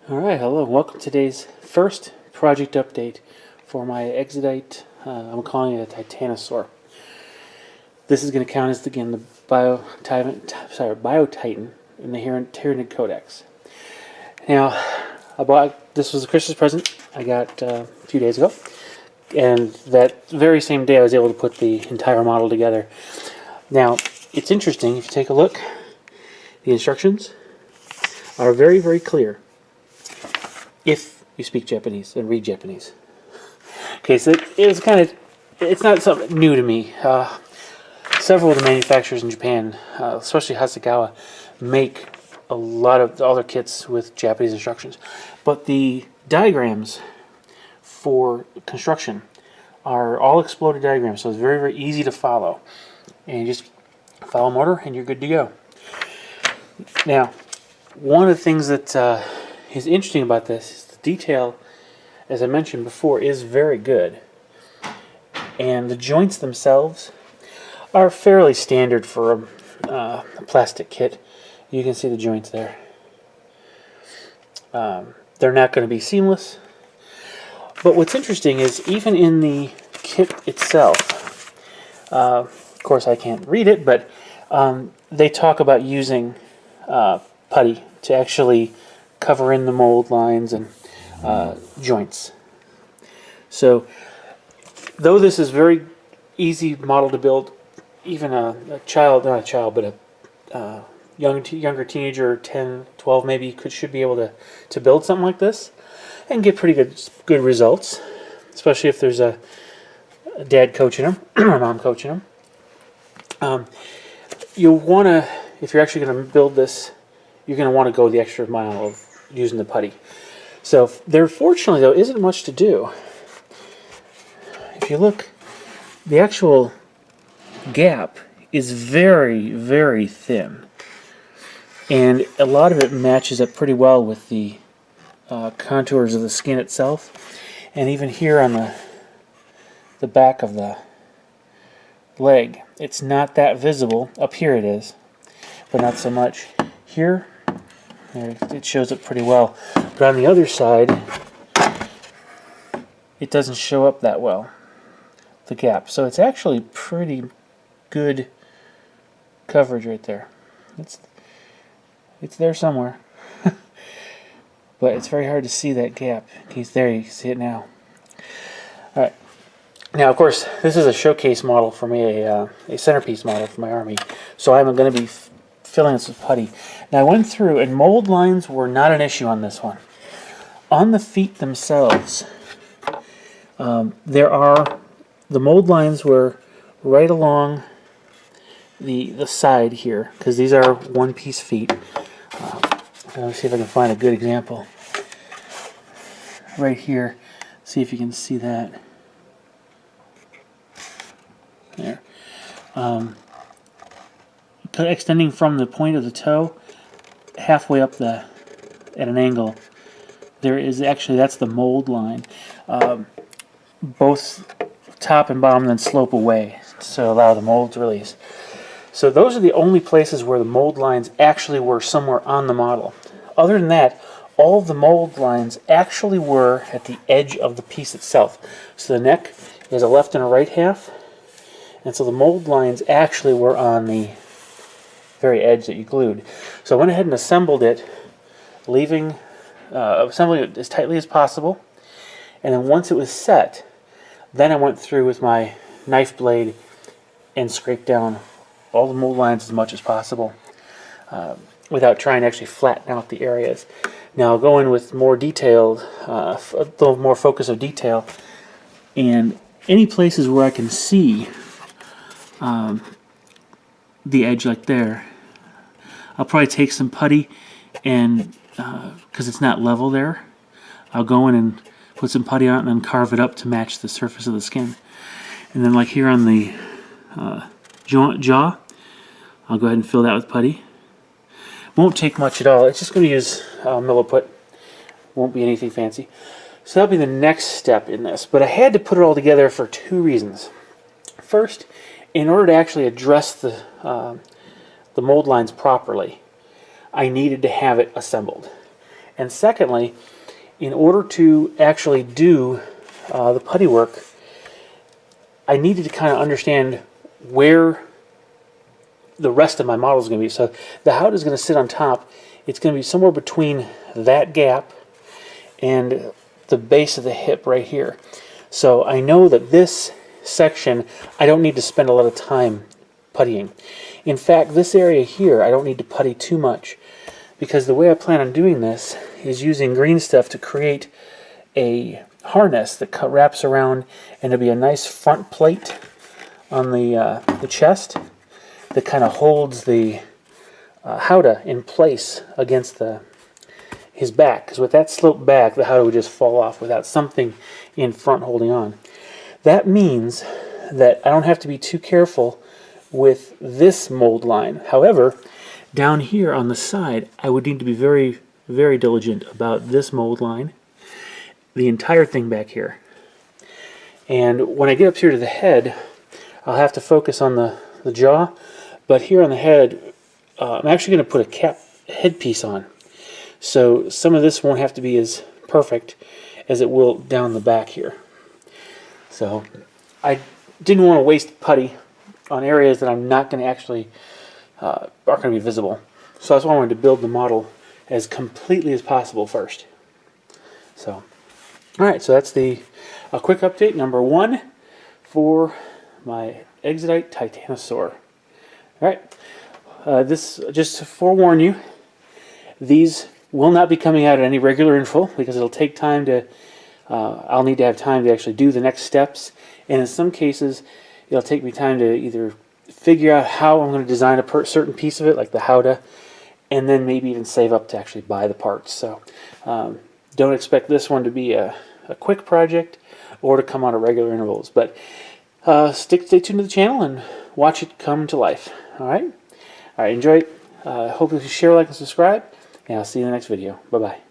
Alright, hello, welcome to today's first project update for my Exodite. I'm calling it a Titanosaur. This is going to count as, again, the Bio-Titan in the Tyranid Codex. Now, this was a Christmas present I got a few days ago, and that very same day I was able to put the entire model together. Now, it's interesting, if you take a look, the instructions are very, very clear. If you speak Japanese and read Japanese. Okay, so it's not something new to me. Several of the manufacturers in Japan, especially Hasegawa, make all their kits with Japanese instructions. But the diagrams for construction are all exploded diagrams, so it's very, very easy to follow. And you just follow them order and you're good to go. Now, one of the things that is interesting about this is the detail, as I mentioned before, is very good. And the joints themselves are fairly standard for a plastic kit. You can see the joints there. They're not going to be seamless. But what's interesting is even in the kit itself, of course I can't read it, but they talk about using putty to actually cover in the mold lines and joints. So, though this is very easy model to build, even a child, not a child, but a younger teenager, 10, 12 maybe, should be able to build something like this and get pretty good results, especially if there's a dad coaching them or a mom coaching them. You'll want to, if you're actually going to build this, you're going to want to go the extra mile of using the putty. So there, fortunately, though, isn't much to do. If you look, the actual gap is very, very thin. And a lot of it matches up pretty well with the contours of the skin itself. And even here on the back of the leg, it's not that visible. Up here it is, but not so much. Here, it shows up pretty well. But on the other side, it doesn't show up that well, the gap. So it's actually pretty good coverage right there. It's there somewhere. But it's very hard to see that gap. There, you can see it now. Alright. Now, of course, this is a showcase model for me, a centerpiece model for my army. So I'm going to be filling this with putty. Now, I went through, and mold lines were not an issue on this one. On the feet themselves, the mold lines were right along the side here, because these are one-piece feet. Let me see if I can find a good example. Right here, see if you can see that. There. Extending from the point of the toe halfway up at an angle, there is actually, that's the mold line. Both top and bottom then slope away to allow the mold to release. So those are the only places where the mold lines actually were somewhere on the model. Other than that, all the mold lines actually were at the edge of the piece itself. So the neck is a left and a right half, and so the mold lines actually were on the very edge that you glued. So I went ahead and assembled it, assembling it as tightly as possible, and then once it was set, then I went through with my knife blade and scraped down all the mold lines as much as possible without trying to actually flatten out the areas. Now I'll go in with more detailed, a little more focus of detail, and any places where I can see the edge like there, I'll probably take some putty, and because it's not level there, I'll go in and put some putty on it and then carve it up to match the surface of the skin. And then like here on the jaw, I'll go ahead and fill that with putty. Won't take much at all. It's just going to use milliput. Won't be anything fancy. So that'll be the next step in this. But I had to put it all together for two reasons. First, in order to actually address the mold lines properly, I needed to have it assembled. And secondly, in order to actually do the putty work, I needed to kind of understand where the rest of my model is going to be. So the howdah is going to sit on top. It's going to be somewhere between that gap and the base of the hip right here. So I know that this section I don't need to spend a lot of time puttying. In fact, this area here I don't need to putty too much, because the way I plan on doing this is using green stuff to create a harness that wraps around, and it'll be a nice front plate on the chest that kind of holds the howdah in place against his back, because with that sloped back, the howdah would just fall off without something in front holding on. That means that I don't have to be too careful with this mold line. However, down here on the side, I would need to be very, very diligent about this mold line, the entire thing back here. And when I get up here to the head, I'll have to focus on the jaw, but here on the head, I'm actually going to put a cap headpiece on. So some of this won't have to be as perfect as it will down the back here. So I didn't want to waste putty on areas that I'm not going to actually aren't going to be visible. So that's why I wanted to build the model as completely as possible first. So, all right, so that's a quick update number 1 for my Exodite Titanosaur. All right, this, just to forewarn you, these will not be coming out at any regular interval, because it'll take time to, I'll need to have time to actually do the next steps, and in some cases it'll take me time to either figure out how I'm going to design a certain piece of it, like the howdah, and then maybe even save up to actually buy the parts. So don't expect this one to be a quick project or to come on at regular intervals, but stay tuned to the channel and watch it come to life. All right, enjoy it. Hope you share, like, and subscribe, and I'll see you in the next video. Bye-bye.